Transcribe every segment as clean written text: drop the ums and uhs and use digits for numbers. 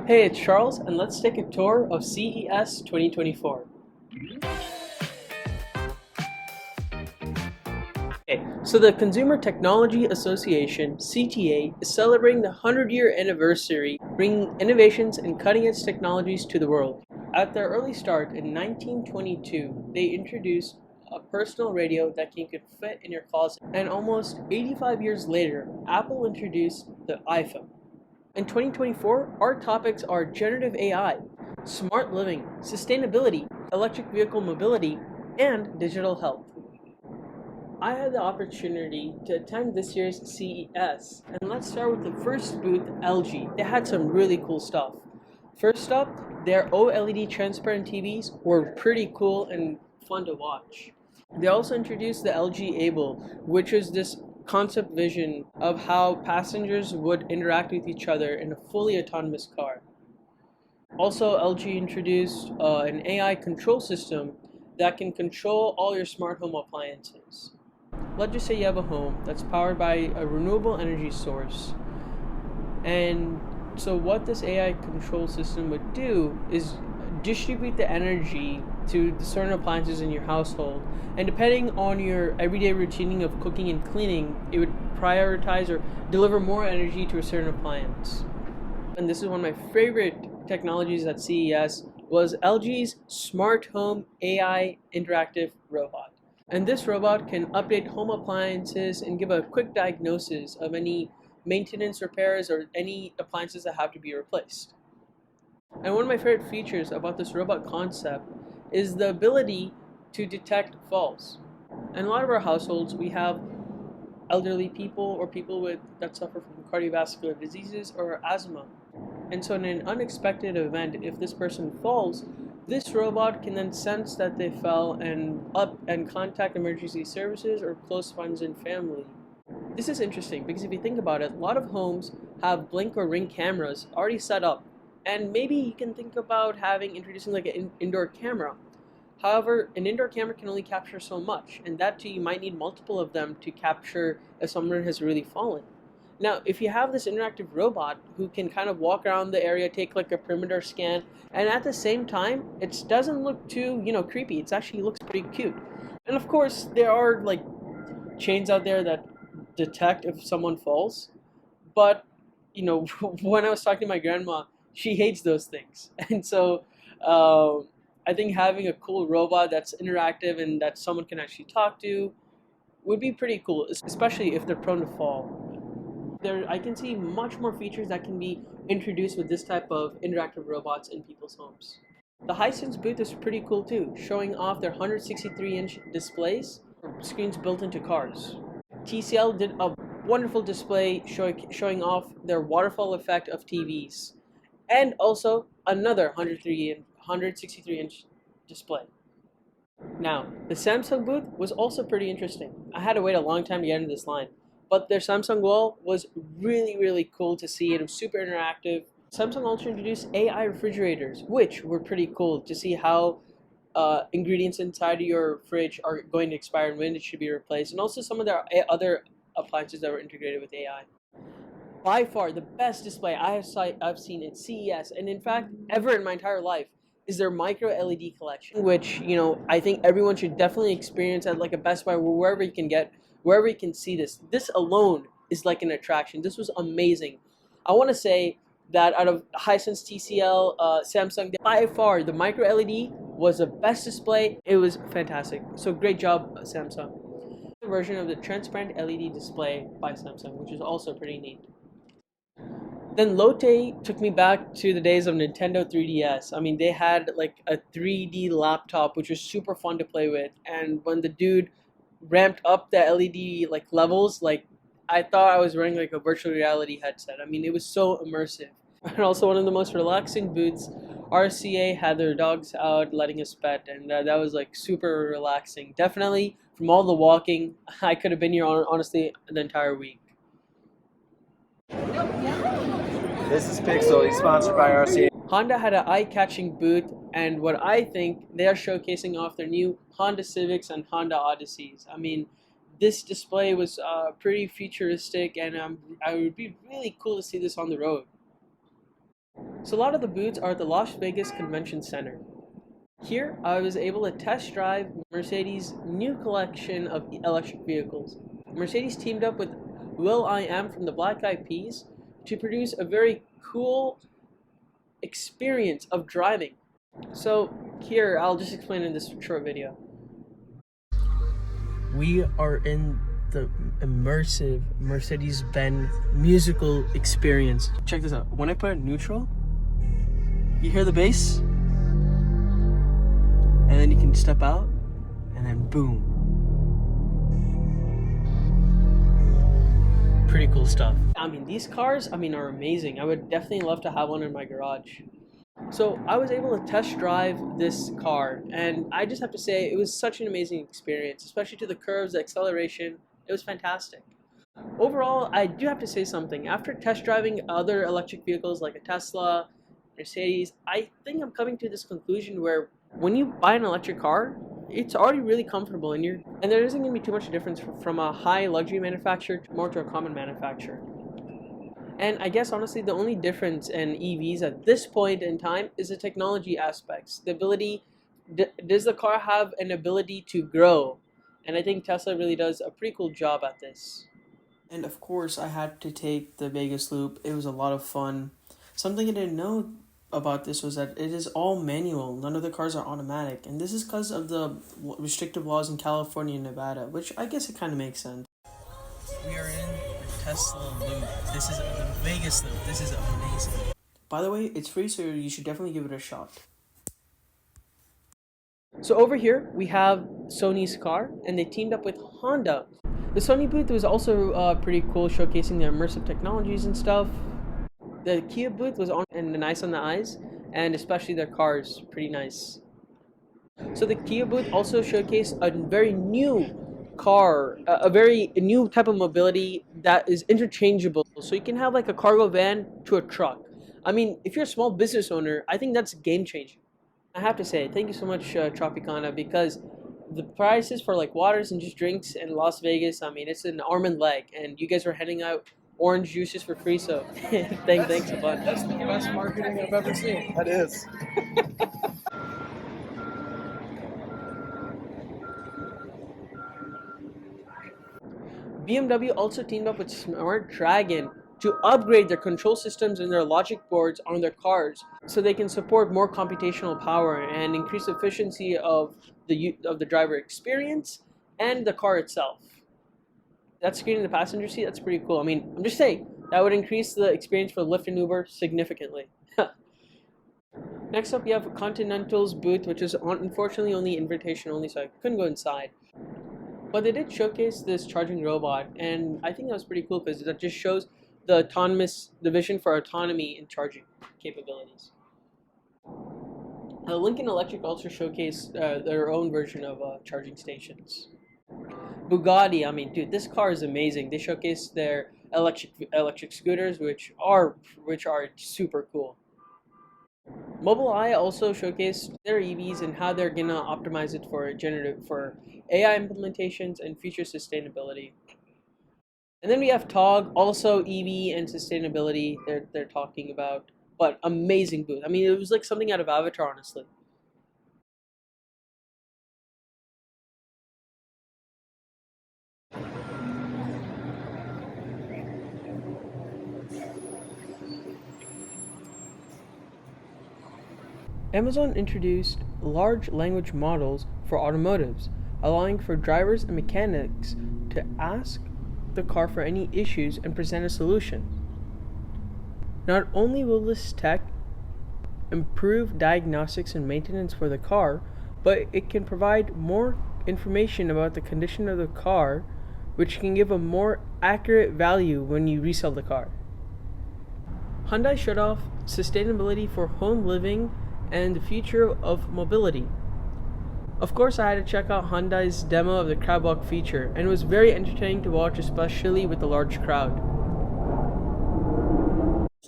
Hey, it's Charles, and let's take a tour of CES 2024. Okay, so the Consumer Technology Association, CTA, is celebrating the 100-year anniversary, bringing innovations and cutting-edge technologies to the world. At their early start in 1922, they introduced a personal radio that can fit in your closet, and almost 85 years later, Apple introduced the iPhone. In 2024, our topics are generative AI, smart living, sustainability, electric vehicle mobility, and digital health. I had the opportunity to attend this year's CES, and let's start with the first booth, LG. They had some really cool stuff. First up, their OLED transparent TVs were pretty cool and fun to watch. They also introduced the LG Able, which is this concept vision of how passengers would interact with each other in a fully autonomous car. Also, LG introduced an AI control system that can control all your smart home appliances. Let's just say you have a home that's powered by a renewable energy source. And so what this AI control system would do is distribute the energy to the certain appliances in your household, and depending on your everyday routine of cooking and cleaning, it would prioritize or deliver more energy to a certain appliance. And this is one of my favorite technologies at CES was LG's smart home AI interactive robot. And this robot can update home appliances and give a quick diagnosis of any maintenance repairs or any appliances that have to be replaced. And one of my favorite features about this robot concept is the ability to detect falls. In a lot of our households, we have elderly people or people that suffer from cardiovascular diseases or asthma. And so in an unexpected event, if this person falls, this robot can then sense that they fell and contact emergency services or close friends and family. This is interesting because if you think about it, a lot of homes have blink or ring cameras already set up. And maybe you can think about introducing like an indoor camera. However, an indoor camera can only capture so much, and that too you might need multiple of them to capture if someone has really fallen. Now, if you have this interactive robot who can kind of walk around the area, take like a perimeter scan, and at the same time, it doesn't look too, creepy. It actually looks pretty cute. And of course, there are like chains out there that detect if someone falls, but when I was talking to my grandma, she hates those things. And so I think having a cool robot that's interactive and that someone can actually talk to would be pretty cool, especially if they're prone to fall. I can see much more features that can be introduced with this type of interactive robots in people's homes. The Hisense booth is pretty cool too, showing off their 163-inch displays or screens built into cars. TCL did a wonderful display showing off their waterfall effect of TVs, and also another 163-inch display. Now, the Samsung booth was also pretty interesting. I had to wait a long time to get into this line, but their Samsung wall was really cool to see, and it was super interactive. Samsung also introduced AI refrigerators, which were pretty cool to see how ingredients inside of your fridge are going to expire and when it should be replaced, and also some of their other appliances that were integrated with AI. By far, the best display I've seen at CES, and in fact, ever in my entire life, is their micro LED collection, which I think everyone should definitely experience at like a Best Buy or wherever you can see this. This alone is like an attraction. This was amazing. I want to say that out of Hisense, TCL, Samsung, by far the micro LED was the best display. It was fantastic. So great job, Samsung. The version of the transparent LED display by Samsung, which is also pretty neat. Then Lotte took me back to the days of Nintendo 3DS. I mean, they had like a 3D laptop, which was super fun to play with. And when the dude ramped up the LED like levels, like I thought I was wearing like a virtual reality headset. I mean, it was so immersive. And also one of the most relaxing booths, RCA had their dogs out letting us pet, and that was like super relaxing. Definitely from all the walking, I could have been here honestly the entire week. This is Pixel. He's sponsored by RCA. Honda had an eye-catching booth, and what I think they are showcasing off their new Honda Civics and Honda Odysseys. I mean, this display was pretty futuristic, and it would be really cool to see this on the road. So a lot of the booths are at the Las Vegas Convention Center. Here, I was able to test drive Mercedes' new collection of electric vehicles. Mercedes teamed up with will.i.am from the Black Eyed Peas to produce a very cool experience of driving. So here, I'll just explain in this short video. We are in the immersive Mercedes-Benz musical experience. Check this out. When I put it neutral, you hear the bass, and then you can step out, and then boom. Pretty cool stuff. I mean, these cars, are amazing. I would definitely love to have one in my garage. So I was able to test drive this car, and I just have to say it was such an amazing experience, especially to the curves, the acceleration. It was fantastic. Overall, I do have to say something. After test driving other electric vehicles like a Tesla, Mercedes, I think I'm coming to this conclusion where when you buy an electric car, it's already really comfortable, and there isn't going to be too much difference from a high luxury manufacturer more to a common manufacturer. And I guess honestly the only difference in EVs at this point in time is the technology aspects. The ability, does the car have an ability to grow? And I think Tesla really does a pretty cool job at this. And of course I had to take the Vegas loop. It was a lot of fun. Something I didn't know about this was that it is all manual. None of the cars are automatic. And this is because of the restrictive laws in California and Nevada, which I guess it kind of makes sense. We are in the Tesla loop. This is the Vegas loop. This is amazing. By the way, it's free, so you should definitely give it a shot. So over here, we have Sony's car, and they teamed up with Honda. The Sony booth was also pretty cool, showcasing their immersive technologies and stuff. The Kia booth was on and nice on the eyes, and especially their cars, pretty nice. So the Kia booth also showcased a very new car, a very new type of mobility that is interchangeable. So you can have like a cargo van to a truck. I mean, if you're a small business owner, I think that's game changing. I have to say, thank you so much, Tropicana, because the prices for like waters and just drinks in Las Vegas, it's an arm and leg, and you guys were handing out orange juices for free, so thanks a bunch. That's the best marketing I've ever seen. That is. BMW also teamed up with Smart Dragon to upgrade their control systems and their logic boards on their cars so they can support more computational power and increase efficiency of the driver experience and the car itself. That screen in the passenger seat, that's pretty cool. I'm just saying, that would increase the experience for Lyft and Uber significantly. Next up, you have Continental's booth, which is unfortunately only invitation only, so I couldn't go inside. But they did showcase this charging robot, and I think that was pretty cool because that just shows the vision for autonomy in charging capabilities. Lincoln Electric also showcased their own version of charging stations. Bugatti, dude, this car is amazing. They showcased their electric scooters, which are super cool. Mobileye also showcased their EVs and how they're gonna optimize it for AI implementations and future sustainability. And then we have TOG, also EV and sustainability. They're talking about, but amazing booth. It was like something out of Avatar, honestly. Amazon introduced large language models for automotives, allowing for drivers and mechanics to ask the car for any issues and present a solution. Not only will this tech improve diagnostics and maintenance for the car, but it can provide more information about the condition of the car, which can give a more accurate value when you resell the car. Hyundai showed off sustainability for home living and the future of mobility. Of course, I had to check out Hyundai's demo of the crab walk feature, and it was very entertaining to watch, especially with the large crowd.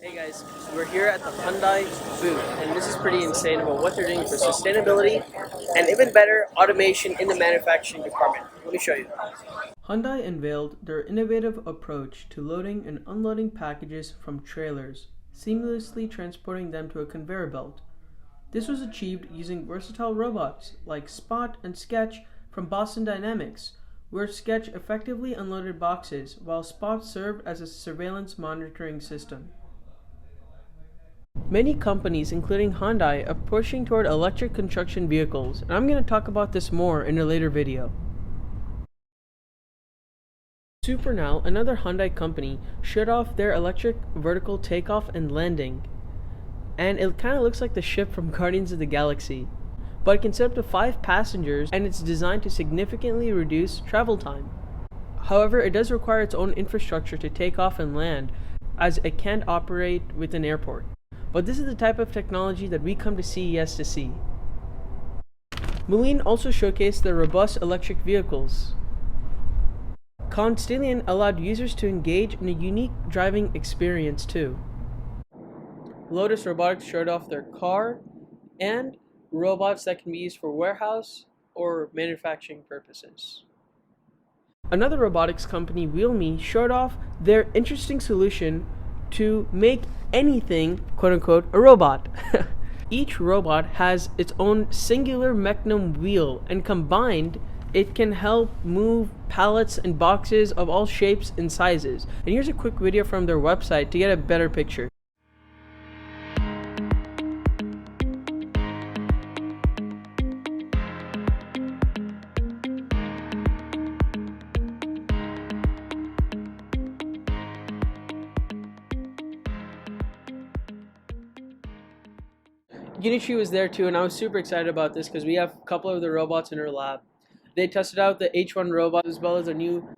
Hey guys, we're here at the Hyundai booth, and this is pretty insane about what they're doing for sustainability and even better automation in the manufacturing department. Let me show you. Hyundai unveiled their innovative approach to loading and unloading packages from trailers, seamlessly transporting them to a conveyor belt. This was achieved using versatile robots like Spot and Sketch from Boston Dynamics, where Sketch effectively unloaded boxes while Spot served as a surveillance monitoring system. Many companies, including Hyundai, are pushing toward electric construction vehicles, and I'm going to talk about this more in a later video. Supernal, another Hyundai company, showed off their electric vertical takeoff and landing. And it kind of looks like the ship from Guardians of the Galaxy. But it can sit up to 5 passengers, and it's designed to significantly reduce travel time. However, it does require its own infrastructure to take off and land, as it can't operate with an airport. But this is the type of technology that we come to CES to see. Moline also showcased their robust electric vehicles. Constellion allowed users to engage in a unique driving experience too. Lotus Robotics showed off their car and robots that can be used for warehouse or manufacturing purposes. Another robotics company, WheelMe, showed off their interesting solution to make anything, quote unquote, a robot. Each robot has its own singular mechanism wheel, and combined, it can help move pallets and boxes of all shapes and sizes. And here's a quick video from their website to get a better picture. Unitree was there too, and I was super excited about this because we have a couple of the robots in our lab. They tested out the H1 robot as well as the new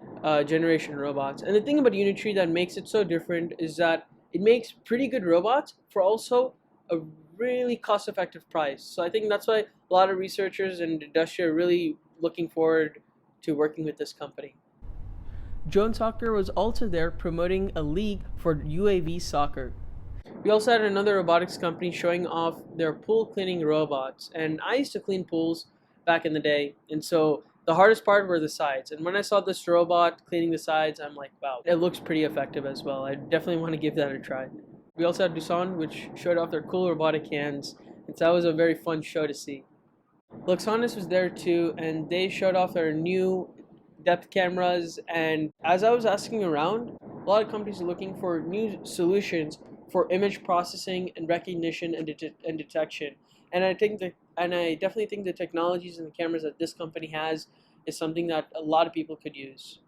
generation robots. And the thing about Unitree that makes it so different is that it makes pretty good robots for also a really cost-effective price. So I think that's why a lot of researchers and industry are really looking forward to working with this company. Jones Soccer was also there promoting a league for UAV soccer. We also had another robotics company showing off their pool cleaning robots. And I used to clean pools back in the day, and so the hardest part were the sides. And when I saw this robot cleaning the sides, I'm like, wow, it looks pretty effective as well. I definitely want to give that a try. We also had Doosan, which showed off their cool robotic hands, and so that was a very fun show to see. Luxonis was there too, and they showed off their new depth cameras. And as I was asking around, a lot of companies are looking for new solutions for image processing and recognition and detection. And I definitely think the technologies and the cameras that this company has is something that a lot of people could use.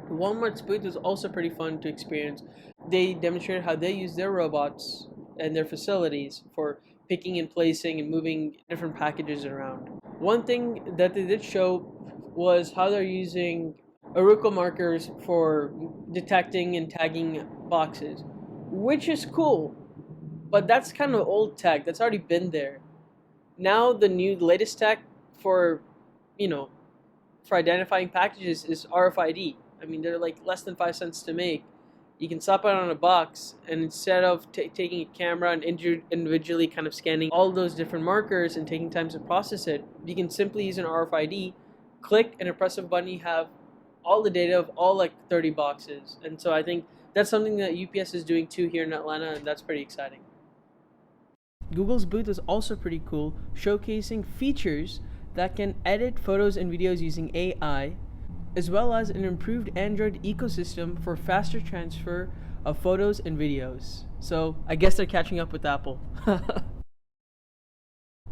Walmart's booth was also pretty fun to experience. They demonstrated how they use their robots and their facilities for picking and placing and moving different packages around. One thing that they did show was how they're using Aruco markers for detecting and tagging boxes, which is cool. But that's kind of old tech. That's already been there. Now the latest tech for, for identifying packages is RFID. I mean, they're like less than 5 cents to make. You can slap it on a box, and instead of taking a camera and individually kind of scanning all those different markers and taking time to process it, you can simply use an RFID, click, and a press of a button, you have all the data of all like 30 boxes. And so I think that's something that UPS is doing too here in Atlanta, and that's pretty exciting. Google's booth was also pretty cool, showcasing features that can edit photos and videos using AI, as well as an improved Android ecosystem for faster transfer of photos and videos. So I guess they're catching up with Apple.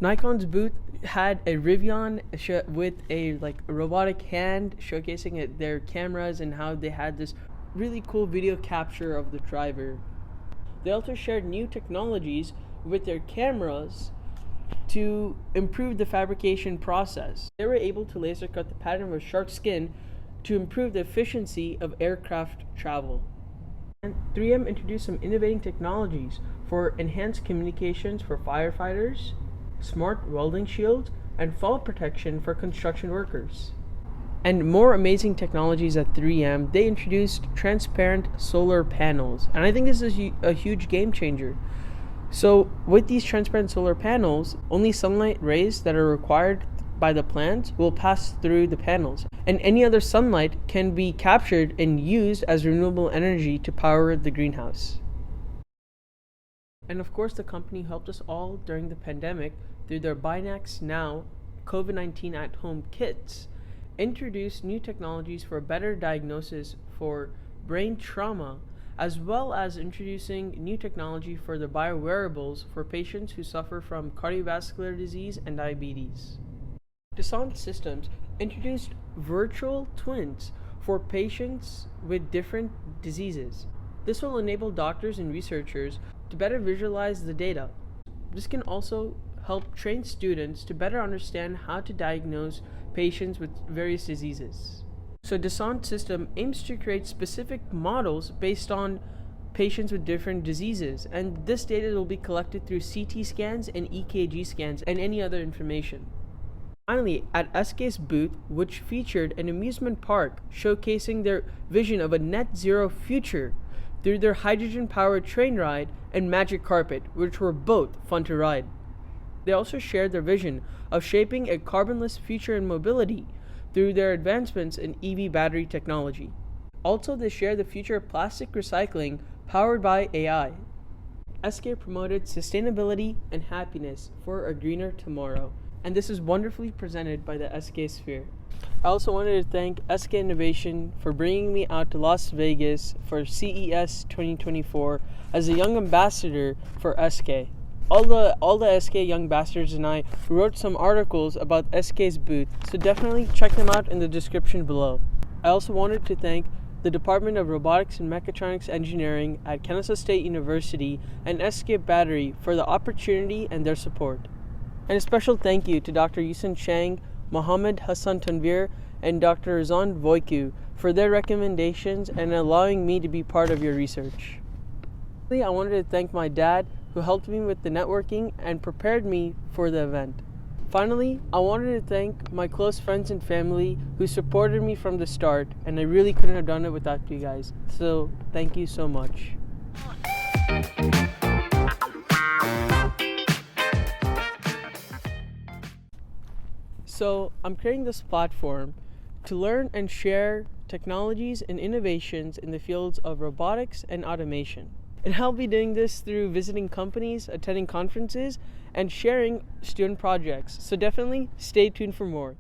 Nikon's booth had a Rivian with a robotic hand, showcasing their cameras and how they had this really cool video capture of the driver. They also shared new technologies with their cameras to improve the fabrication process. They were able to laser cut the pattern of shark skin to improve the efficiency of aircraft travel. And 3M introduced some innovating technologies for enhanced communications for firefighters, smart welding shields, and fall protection for construction workers. And more amazing technologies at 3M, they introduced transparent solar panels. And I think this is a huge game changer. So with these transparent solar panels, only sunlight rays that are required by the plant will pass through the panels, and any other sunlight can be captured and used as renewable energy to power the greenhouse. And of course, the company helped us all during the pandemic through their Binax Now COVID-19 at home kits, introduced new technologies for better diagnosis for brain trauma, as well as introducing new technology for the biowearables for patients who suffer from cardiovascular disease and diabetes. Dassault Systems introduced virtual twins for patients with different diseases. This will enable doctors and researchers to better visualize the data. This can also help train students to better understand how to diagnose patients with various diseases. So Dassault System aims to create specific models based on patients with different diseases, and this data will be collected through CT scans and EKG scans and any other information. Finally, at SK's booth, which featured an amusement park showcasing their vision of a net zero future through their hydrogen-powered train ride and magic carpet, which were both fun to ride. They also shared their vision of shaping a carbonless future in mobility through their advancements in EV battery technology. Also, they share the future of plastic recycling powered by AI. SK promoted sustainability and happiness for a greener tomorrow, and this is wonderfully presented by the SK Sphere. I also wanted to thank SK Innovation for bringing me out to Las Vegas for CES 2024 as a young ambassador for SK. All the SK Young Bastards and I wrote some articles about SK's booth, so definitely check them out in the description below. I also wanted to thank the Department of Robotics and Mechatronics Engineering at Kansas State University and SK Battery for the opportunity and their support. And a special thank you to Dr. Yusun Chang, Mohammed Hassan Tanvir, and Dr. Rizan Voiku for their recommendations and allowing me to be part of your research. I wanted to thank my dad, who helped me with the networking and prepared me for the event. Finally, I wanted to thank my close friends and family who supported me from the start, and I really couldn't have done it without you guys. So, thank you so much. So, I'm creating this platform to learn and share technologies and innovations in the fields of robotics and automation. And I'll be doing this through visiting companies, attending conferences, and sharing student projects. So definitely stay tuned for more.